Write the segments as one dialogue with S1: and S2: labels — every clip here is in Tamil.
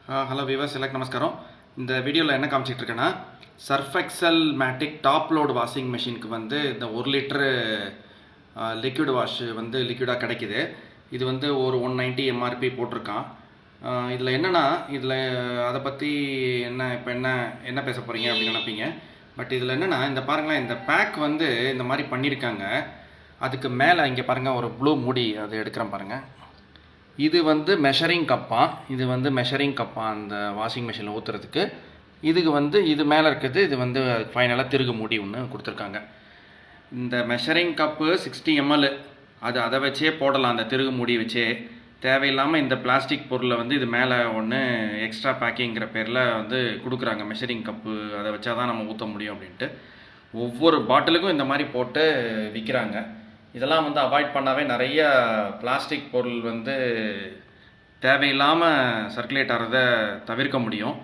S1: ஹலோ வியூவர்ஸ், எல்லாருக்கும் நமஸ்காரம். இந்த வீடியோவில் என்ன காமிச்சிட்டு இருக்கேன்னா, surf XL மேட்டிக் top load washing மிஷினுக்கு வந்து இந்த 1 லிட்டரு லிக்விட் வாஷ் வந்து லிக்விடாக கிடைக்கிது. இது வந்து ஒரு 190 எம்ஆர்பி போட்டிருக்கான். இதில் என்னென்னா, இதில் அதை பற்றி இப்போ என்ன பேச போகிறீங்க அப்படின்னு நினைப்பீங்க. பட் இதில் என்னென்னா, இந்த பாருங்களேன், இந்த பேக் வந்து இந்த மாதிரி பண்ணியிருக்காங்க. அதுக்கு மேலே இங்கே பாருங்கள், ஒரு ப்ளூ மூடி அது எடுக்கிறேன் பாருங்கள். இது வந்து மெஷரிங் கப்பா, அந்த வாஷிங் மிஷினில் ஊற்றுறதுக்கு. இதுக்கு வந்து இது மேலே இருக்குது, இது வந்து ஃபைனலாக திருகு மூடி ஒன்று கொடுத்துருக்காங்க. இந்த மெஷரிங் கப்பு 60 ml, அதை வச்சே போடலாம், அந்த திருகு மூடி வச்சே. தேவையில்லாமல் இந்த பிளாஸ்டிக் பொருளை வந்து இது மேலே ஒன்று எக்ஸ்ட்ரா பேக்கிங்கிற பேரில் வந்து கொடுக்குறாங்க. மெஷரிங் கப்பு அதை வச்சா தான் நம்ம ஊற்ற முடியும் அப்படின்ட்டு ஒவ்வொரு பாட்டிலுக்கும் இந்த மாதிரி போட்டு விற்கிறாங்க. இதெல்லாம் வந்து அவாய்ட் பண்ணாவே நிறைய பிளாஸ்டிக் பொருள் வந்து தேவையில்லாமல் சர்க்குலேட் ஆகிறத தவிர்க்க முடியும்.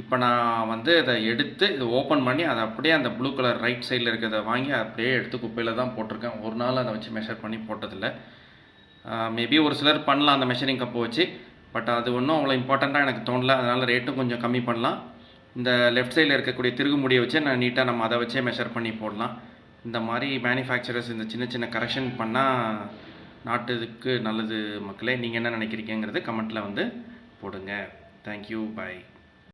S1: இப்போ நான் வந்து இதை எடுத்து இதை ஓப்பன் பண்ணி அதை அப்படியே அந்த ப்ளூ கலர் ரைட் சைடில் இருக்கிறத வாங்கி அப்படியே எடுத்து குப்பையில் தான் போட்டிருக்கேன். ஒரு நாள் அதை வச்சு மெஷர் பண்ணி போட்டதில்லை. மேபி ஒரு சிலர் பண்ணலாம் அந்த மெஷரிங் கப்பை வச்சு, பட் அது ஒன்றும் அவ்வளோ இம்பார்ட்டண்ட்டாக எனக்கு தோணலை. அதனால் ரேட்டும் கொஞ்சம் கம்மி பண்ணலாம். இந்த லெஃப்ட் சைடில் இருக்கக்கூடிய திருகு முடியை வச்சு நீட்டாக நம்ம அதை வச்சே மெஷர் பண்ணி போடலாம். இந்த மாதிரி மேனுஃபேக்சரர்ஸ் இந்த சின்ன சின்ன கரெக்ஷன் பண்ணால் நாட்டுக்கு நல்லது. மக்களே, நீங்கள் என்ன நினைக்கிறீங்கிறது கமெண்ட்டில் வந்து போடுங்க. தேங்க்யூ, பாய்.